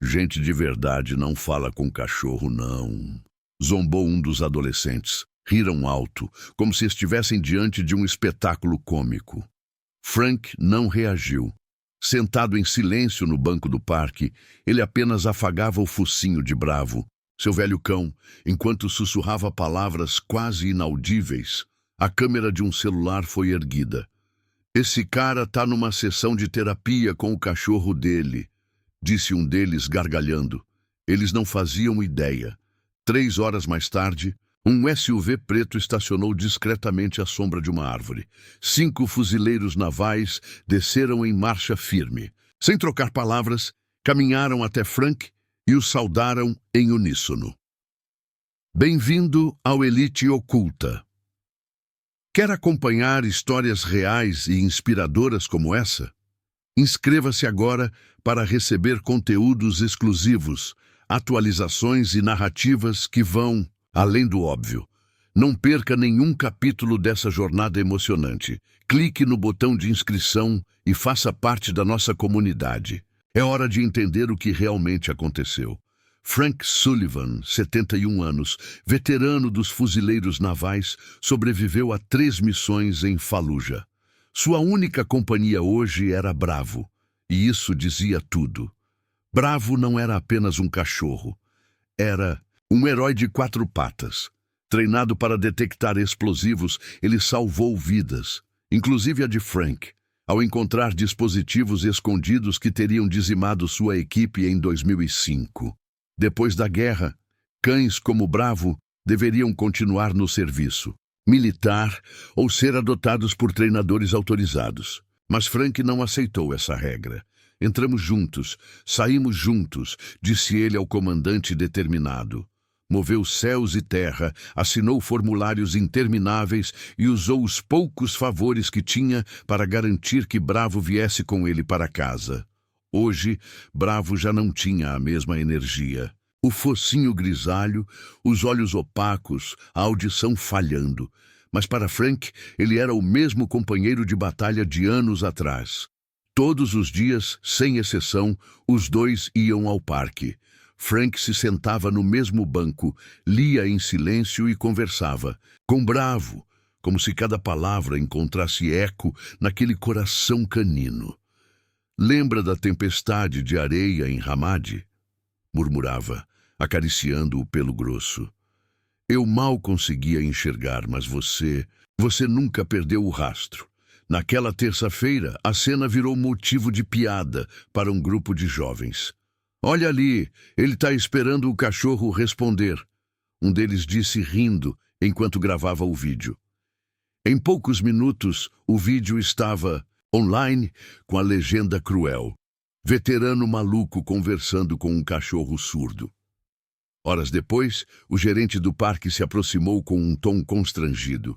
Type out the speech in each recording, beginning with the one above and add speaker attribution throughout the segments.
Speaker 1: Gente de verdade não fala com cachorro, não. Zombou um dos adolescentes. Riram alto, como se estivessem diante de um espetáculo cômico. Frank não reagiu. Sentado em silêncio no banco do parque, ele apenas afagava o focinho de Bravo, seu velho cão, enquanto sussurrava palavras quase inaudíveis. A câmera de um celular foi erguida. "Esse cara tá numa sessão de terapia com o cachorro dele", disse um deles gargalhando. Eles não faziam ideia. 3 horas mais tarde, um SUV preto estacionou discretamente à sombra de uma árvore. 5 fuzileiros navais desceram em marcha firme. Sem trocar palavras, caminharam até Frank e o saudaram em uníssono. Bem-vindo ao Elite Oculta. Quer acompanhar histórias reais e inspiradoras como essa? Inscreva-se agora para receber conteúdos exclusivos, atualizações e narrativas que vão além do óbvio. Não perca nenhum capítulo dessa jornada emocionante. Clique no botão de inscrição e faça parte da nossa comunidade. É hora de entender o que realmente aconteceu. Frank Sullivan, 71 anos, veterano dos fuzileiros navais, sobreviveu a 3 missões em Fallujah. Sua única companhia hoje era Bravo, e isso dizia tudo. Bravo não era apenas um cachorro. Era um herói de 4 patas. Treinado para detectar explosivos, ele salvou vidas, inclusive a de Frank, ao encontrar dispositivos escondidos que teriam dizimado sua equipe em 2005. Depois da guerra, cães como Bravo deveriam continuar no serviço militar ou ser adotados por treinadores autorizados. Mas Frank não aceitou essa regra. "Entramos juntos, saímos juntos", disse ele ao comandante determinado. Moveu céus e terra, assinou formulários intermináveis e usou os poucos favores que tinha para garantir que Bravo viesse com ele para casa. Hoje, Bravo já não tinha a mesma energia. O focinho grisalho, os olhos opacos, a audição falhando. Mas para Frank, ele era o mesmo companheiro de batalha de anos atrás. Todos os dias, sem exceção, os dois iam ao parque. Frank se sentava no mesmo banco, lia em silêncio e conversava. Com Bravo, como se cada palavra encontrasse eco naquele coração canino. "Lembra da tempestade de areia em Ramadi?", murmurava, acariciando o pelo grosso. "Eu mal conseguia enxergar, mas você nunca perdeu o rastro." Naquela terça-feira, a cena virou motivo de piada para um grupo de jovens. "Olha ali, ele está esperando o cachorro responder", um deles disse rindo enquanto gravava o vídeo. Em poucos minutos, o vídeo estava online com a legenda cruel: "Veterano maluco conversando com um cachorro surdo." Horas depois, o gerente do parque se aproximou com um tom constrangido.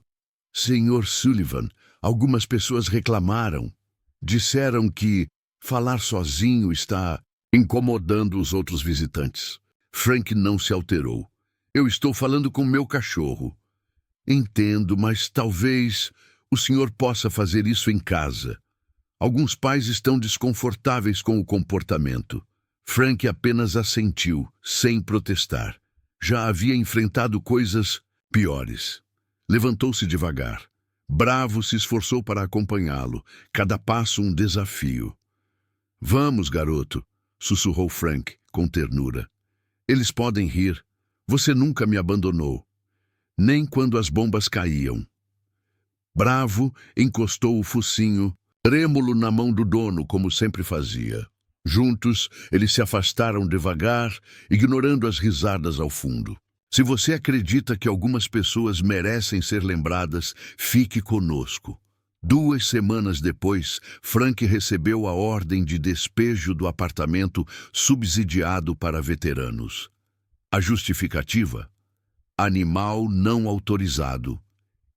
Speaker 1: "Senhor Sullivan, algumas pessoas reclamaram. Disseram que falar sozinho está incomodando os outros visitantes." Frank não se alterou. "Eu estou falando com meu cachorro." "Entendo, mas talvez o senhor possa fazer isso em casa. Alguns pais estão desconfortáveis com o comportamento." Frank apenas assentiu, sem protestar. Já havia enfrentado coisas piores. Levantou-se devagar. Bravo se esforçou para acompanhá-lo, cada passo um desafio. "Vamos, garoto", sussurrou Frank, com ternura. "Eles podem rir. Você nunca me abandonou. Nem quando as bombas caíam." Bravo encostou o focinho, trêmulo na mão do dono, como sempre fazia. Juntos, eles se afastaram devagar, ignorando as risadas ao fundo. Se você acredita que algumas pessoas merecem ser lembradas, fique conosco. 2 semanas depois, Frank recebeu a ordem de despejo do apartamento subsidiado para veteranos. A justificativa? Animal não autorizado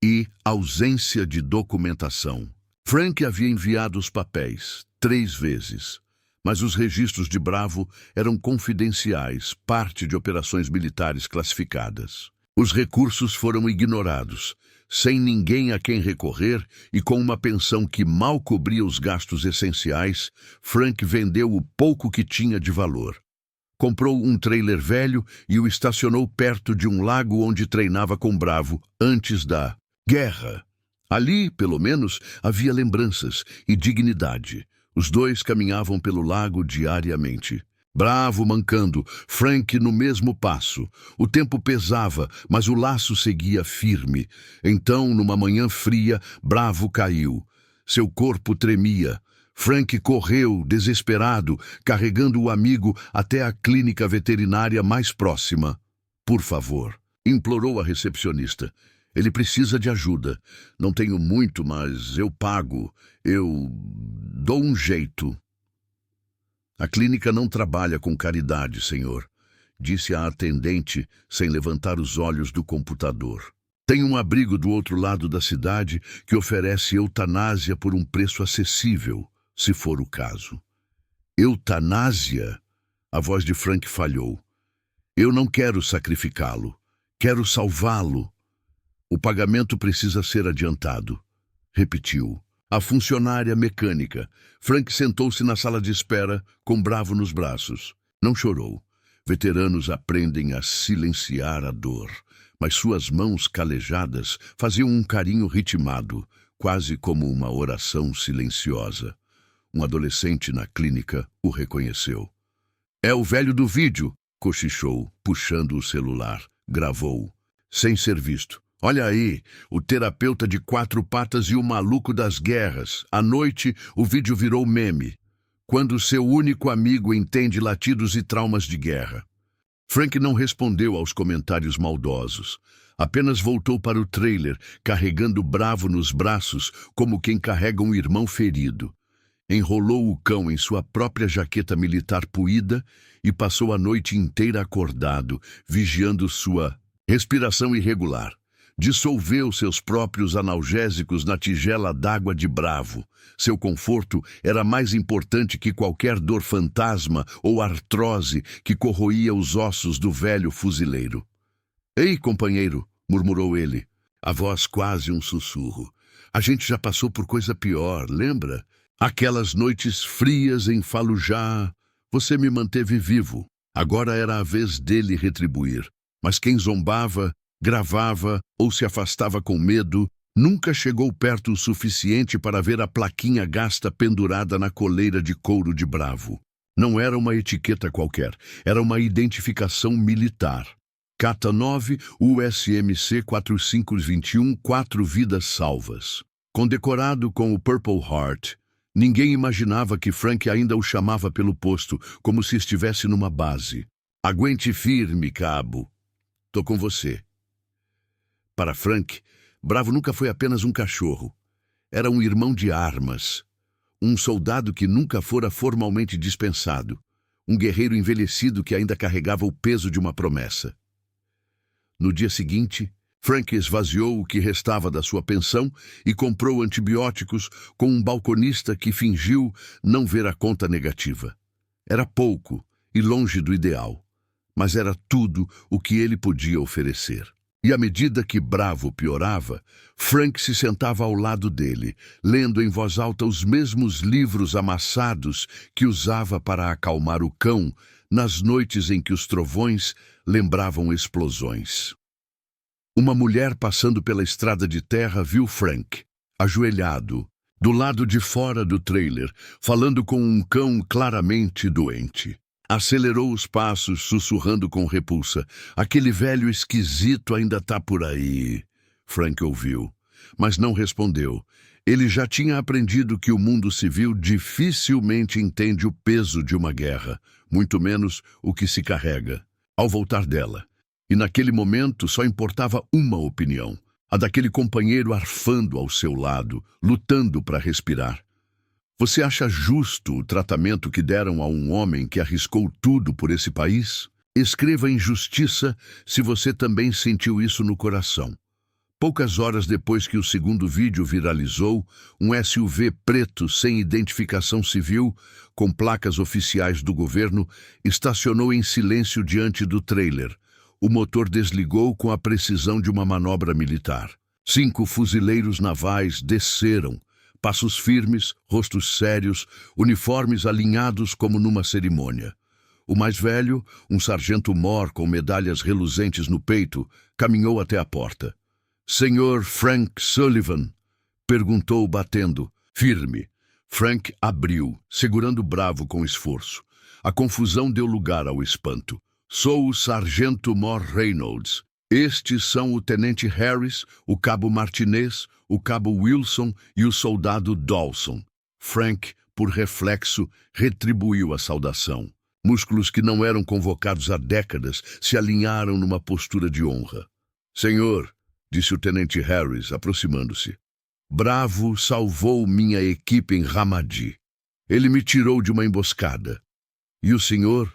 Speaker 1: e ausência de documentação. Frank havia enviado os papéis 3 vezes. Mas os registros de Bravo eram confidenciais, parte de operações militares classificadas. Os recursos foram ignorados, sem ninguém a quem recorrer e com uma pensão que mal cobria os gastos essenciais. Frank vendeu o pouco que tinha de valor. comprou um trailer velho e o estacionou perto de um lago onde treinava com Bravo antes da guerra. Ali, pelo menos, havia lembranças e dignidade. Os dois caminhavam pelo lago diariamente. Bravo mancando, Frank no mesmo passo. O tempo pesava, mas o laço seguia firme. Então, numa manhã fria, Bravo caiu. Seu corpo tremia. Frank correu, desesperado, carregando o amigo até a clínica veterinária mais próxima. Por favor, implorou a recepcionista. Ele precisa de ajuda. Não tenho muito, mas eu pago. Eu dou um jeito. A clínica não trabalha com caridade, senhor, disse a atendente, sem levantar os olhos do computador. Tem um abrigo do outro lado da cidade que oferece eutanásia por um preço acessível, se for o caso. Eutanásia? A voz de Frank falhou. Eu não quero sacrificá-lo. Quero salvá-lo. O pagamento precisa ser adiantado. Repetiu. A funcionária mecânica. Frank sentou-se na sala de espera, com Bravo nos braços. Não chorou. Veteranos aprendem a silenciar a dor, mas suas mãos calejadas faziam um carinho ritmado, quase como uma oração silenciosa. Um adolescente na clínica o reconheceu. É o velho do vídeo, cochichou, puxando o celular. Gravou. Sem ser visto. Olha aí, o terapeuta de 4 patas e o maluco das guerras. À noite, o vídeo virou meme. Quando seu único amigo entende latidos e traumas de guerra. Frank não respondeu aos comentários maldosos. Apenas voltou para o trailer, carregando Bravo nos braços, como quem carrega um irmão ferido. Enrolou o cão em sua própria jaqueta militar puída e passou a noite inteira acordado, vigiando sua respiração irregular. Dissolveu seus próprios analgésicos na tigela d'água de Bravo. Seu conforto era mais importante que qualquer dor fantasma ou artrose que corroía os ossos do velho fuzileiro. Ei, companheiro, murmurou ele, a voz quase um sussurro. A gente já passou por coisa pior, lembra? Aquelas noites frias em Fallujah. Você me manteve vivo. Agora era a vez dele retribuir. Mas quem zombava, gravava ou se afastava com medo, nunca chegou perto o suficiente para ver a plaquinha gasta pendurada na coleira de couro de Bravo. Não era uma etiqueta qualquer, era uma identificação militar. Cata 9, USMC 4521, 4 vidas salvas. Condecorado com o Purple Heart, ninguém imaginava que Frank ainda o chamava pelo posto, como se estivesse numa base. Aguente firme, cabo. Tô com você. Para Frank, Bravo nunca foi apenas um cachorro. Era um irmão de armas. Um soldado que nunca fora formalmente dispensado. Um guerreiro envelhecido que ainda carregava o peso de uma promessa. No dia seguinte, Frank esvaziou o que restava da sua pensão e comprou antibióticos com um balconista que fingiu não ver a conta negativa. Era pouco e longe do ideal, mas era tudo o que ele podia oferecer. E à medida que Bravo piorava, Frank se sentava ao lado dele, lendo em voz alta os mesmos livros amassados que usava para acalmar o cão nas noites em que os trovões lembravam explosões. Uma mulher passando pela estrada de terra viu Frank, ajoelhado, do lado de fora do trailer, falando com um cão claramente doente. Acelerou os passos, sussurrando com repulsa. Aquele velho esquisito ainda tá por aí. Frank ouviu, mas não respondeu. Ele já tinha aprendido que o mundo civil dificilmente entende o peso de uma guerra, muito menos o que se carrega, ao voltar dela. E naquele momento só importava uma opinião, a daquele companheiro arfando ao seu lado, lutando para respirar. Você acha justo o tratamento que deram a um homem que arriscou tudo por esse país? Escreva em justiça se você também sentiu isso no coração. Poucas horas depois que o segundo vídeo viralizou, um SUV preto sem identificação civil, com placas oficiais do governo, estacionou em silêncio diante do trailer. O motor desligou com a precisão de uma manobra militar. 5 fuzileiros navais desceram, passos firmes, rostos sérios, uniformes alinhados como numa cerimônia. O mais velho, um sargento-mor com medalhas reluzentes no peito, caminhou até a porta. "Senhor Frank Sullivan?" perguntou, batendo. Firme. Frank abriu, segurando Bravo com esforço. A confusão deu lugar ao espanto. "Sou o sargento-mor Reynolds. Estes são o tenente Harris, o cabo Martinez, o cabo Wilson e o soldado Dawson." Frank, por reflexo, retribuiu a saudação. Músculos que não eram convocados há décadas se alinharam numa postura de honra. "Senhor", disse o tenente Harris, aproximando-se, "Bravo salvou minha equipe em Ramadi. Ele me tirou de uma emboscada. E o senhor?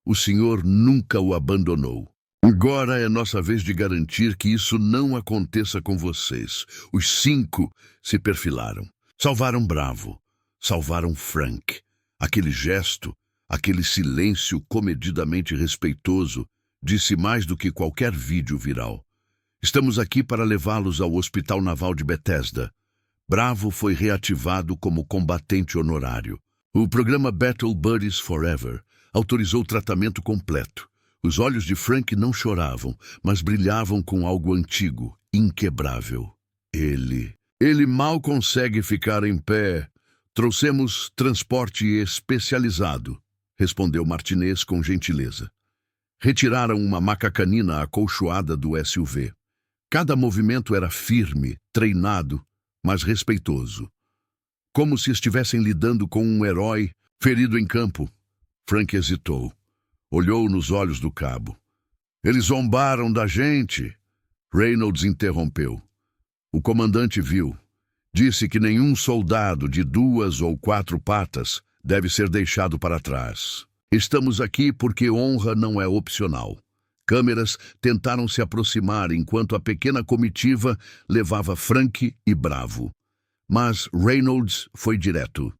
Speaker 1: O senhor nunca o abandonou. Agora é nossa vez de garantir que isso não aconteça com vocês." Os 5 se perfilaram. Salvaram Bravo. Salvaram Frank. Aquele gesto, aquele silêncio comedidamente respeitoso, disse mais do que qualquer vídeo viral. "Estamos aqui para levá-los ao Hospital Naval de Bethesda." Bravo foi reativado como combatente honorário. O programa Battle Buddies Forever autorizou o tratamento completo. Os olhos de Frank não choravam, mas brilhavam com algo antigo, inquebrável. Ele mal consegue ficar em pé. "Trouxemos transporte especializado", respondeu Martinez com gentileza. Retiraram uma maca canina acolchoada do SUV. Cada movimento era firme, treinado, mas respeitoso. Como se estivessem lidando com um herói ferido em campo. Frank hesitou. Olhou nos olhos do cabo. "Eles zombaram da gente." Reynolds interrompeu. O comandante viu. Disse que nenhum soldado de 2 ou 4 patas deve ser deixado para trás. "Estamos aqui porque honra não é opcional." Câmeras tentaram se aproximar enquanto a pequena comitiva levava Frank e Bravo. Mas Reynolds foi direto.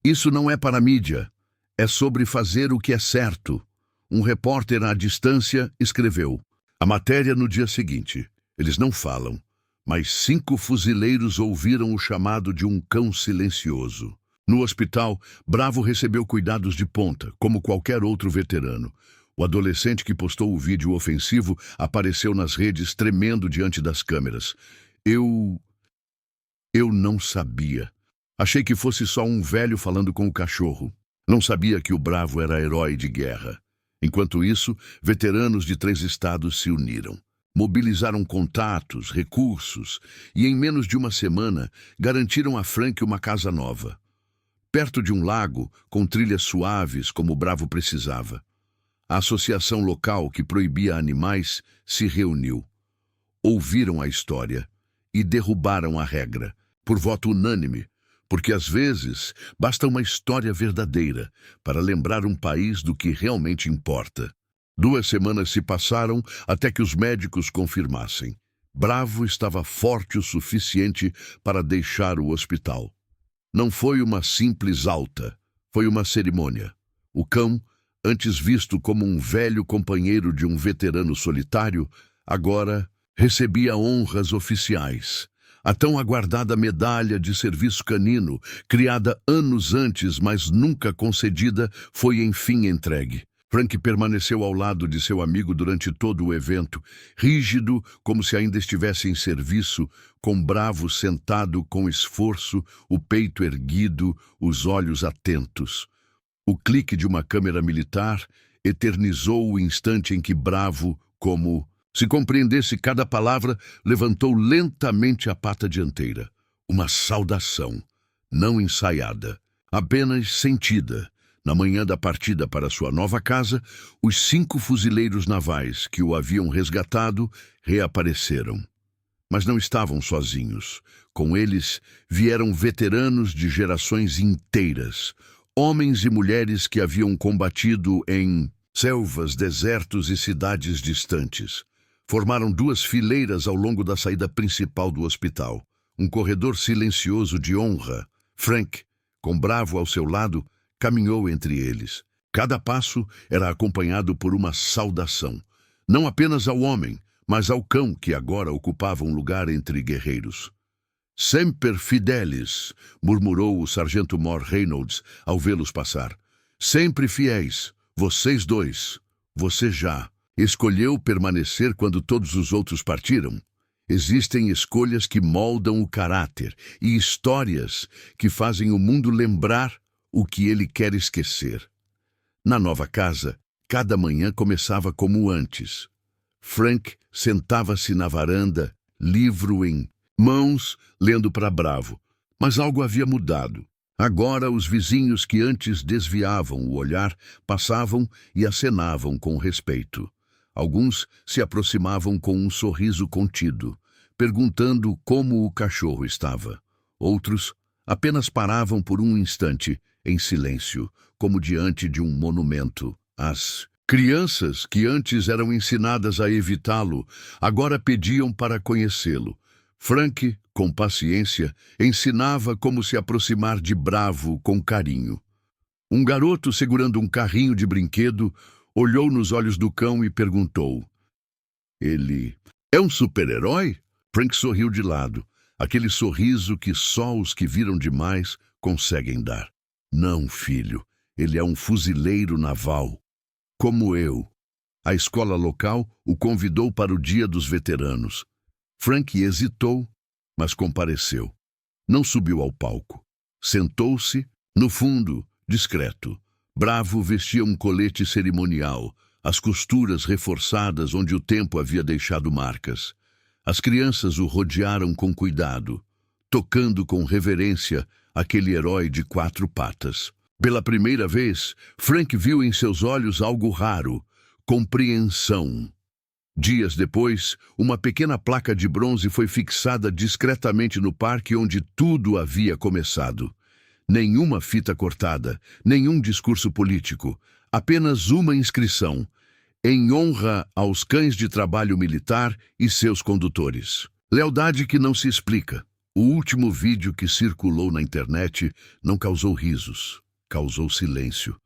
Speaker 1: "Isso não é para a mídia. É sobre fazer o que é certo." Um repórter à distância escreveu. A matéria no dia seguinte. Eles não falam, mas 5 fuzileiros ouviram o chamado de um cão silencioso. No hospital, Bravo recebeu cuidados de ponta, como qualquer outro veterano. O adolescente que postou o vídeo ofensivo apareceu nas redes tremendo diante das câmeras. Eu não sabia. Achei que fosse só um velho falando com o cachorro. Não sabia que o Bravo era herói de guerra." Enquanto isso, veteranos de 3 estados se uniram. Mobilizaram contatos, recursos e, em menos de uma semana, garantiram a Frank uma casa nova. Perto de um lago, com trilhas suaves como o Bravo precisava. A associação local que proibia animais se reuniu. Ouviram a história e derrubaram a regra, por voto unânime, porque às vezes basta uma história verdadeira para lembrar um país do que realmente importa. 2 semanas se passaram até que os médicos confirmassem. Bravo estava forte o suficiente para deixar o hospital. Não foi uma simples alta, foi uma cerimônia. O cão, antes visto como um velho companheiro de um veterano solitário, agora recebia honras oficiais. A tão aguardada medalha de serviço canino, criada anos antes, mas nunca concedida, foi enfim entregue. Frank permaneceu ao lado de seu amigo durante todo o evento, rígido como se ainda estivesse em serviço, com Bravo sentado com esforço, o peito erguido, os olhos atentos. O clique de uma câmera militar eternizou o instante em que Bravo, como se compreendesse cada palavra, levantou lentamente a pata dianteira. Uma saudação, não ensaiada, apenas sentida. Na manhã da partida para sua nova casa, os 5 fuzileiros navais que o haviam resgatado reapareceram. Mas não estavam sozinhos. Com eles vieram veteranos de gerações inteiras, homens e mulheres que haviam combatido em selvas, desertos e cidades distantes. Formaram 2 fileiras ao longo da saída principal do hospital. Um corredor silencioso de honra. Frank, com Bravo ao seu lado, caminhou entre eles. Cada passo era acompanhado por uma saudação. Não apenas ao homem, mas ao cão que agora ocupava um lugar entre guerreiros. "Semper fidelis", murmurou o sargento-mor Reynolds ao vê-los passar. "Sempre fiéis. Vocês dois, você já escolheu permanecer quando todos os outros partiram? Existem escolhas que moldam o caráter e histórias que fazem o mundo lembrar o que ele quer esquecer. Na nova casa, cada manhã começava como antes. Frank sentava-se na varanda, livro em mãos, lendo para Bravo. Mas algo havia mudado. Agora os vizinhos que antes desviavam o olhar passavam e acenavam com respeito. Alguns se aproximavam com um sorriso contido, perguntando como o cachorro estava. Outros apenas paravam por um instante, em silêncio, como diante de um monumento. As crianças, que antes eram ensinadas a evitá-lo, agora pediam para conhecê-lo. Frank, com paciência, ensinava como se aproximar de Bravo com carinho. Um garoto segurando um carrinho de brinquedo olhou nos olhos do cão e perguntou: "Ele é um super-herói?" Frank sorriu de lado, aquele sorriso que só os que viram demais conseguem dar. "Não, filho, ele é um fuzileiro naval, como eu." A escola local o convidou para o Dia dos Veteranos. Frank hesitou, mas compareceu. Não subiu ao palco. Sentou-se, no fundo, discreto. Bravo vestia um colete cerimonial, as costuras reforçadas onde o tempo havia deixado marcas. As crianças o rodearam com cuidado, tocando com reverência aquele herói de 4 patas. Pela primeira vez, Frank viu em seus olhos algo raro: compreensão. Dias depois, uma pequena placa de bronze foi fixada discretamente no parque onde tudo havia começado. Nenhuma fita cortada, nenhum discurso político, apenas uma inscrição: em honra aos cães de trabalho militar e seus condutores. Lealdade que não se explica. O último vídeo que circulou na internet não causou risos, causou silêncio.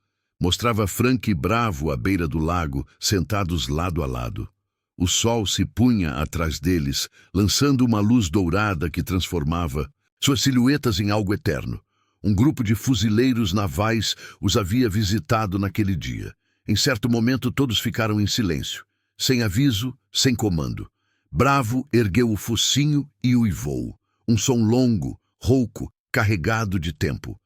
Speaker 1: Mostrava Frank e Bravo à beira do lago, sentados lado a lado. O sol se punha atrás deles, lançando uma luz dourada que transformava suas silhuetas em algo eterno. Um grupo de fuzileiros navais os havia visitado naquele dia. Em certo momento todos ficaram em silêncio, sem aviso, sem comando. Bravo ergueu o focinho e uivou. Um som longo, rouco, carregado de tempo.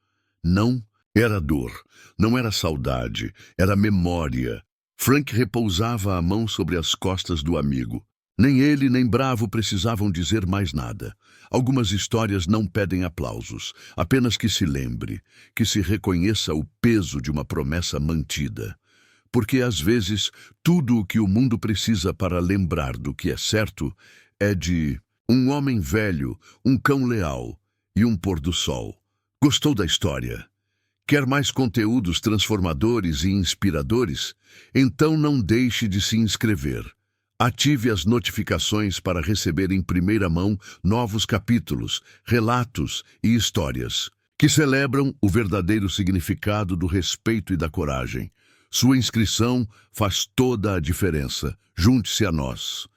Speaker 1: Não era dor, não era saudade, era memória. Frank repousava a mão sobre as costas do amigo. Nem ele nem Bravo precisavam dizer mais nada. Algumas histórias não pedem aplausos, apenas que se lembre, que se reconheça o peso de uma promessa mantida. Porque, às vezes, tudo o que o mundo precisa para lembrar do que é certo é de um homem velho, um cão leal e um pôr do sol. Gostou da história? Quer mais conteúdos transformadores e inspiradores? Então não deixe de se inscrever. Ative as notificações para receber em primeira mão novos capítulos, relatos e histórias que celebram o verdadeiro significado do respeito e da coragem. Sua inscrição faz toda a diferença. Junte-se a nós.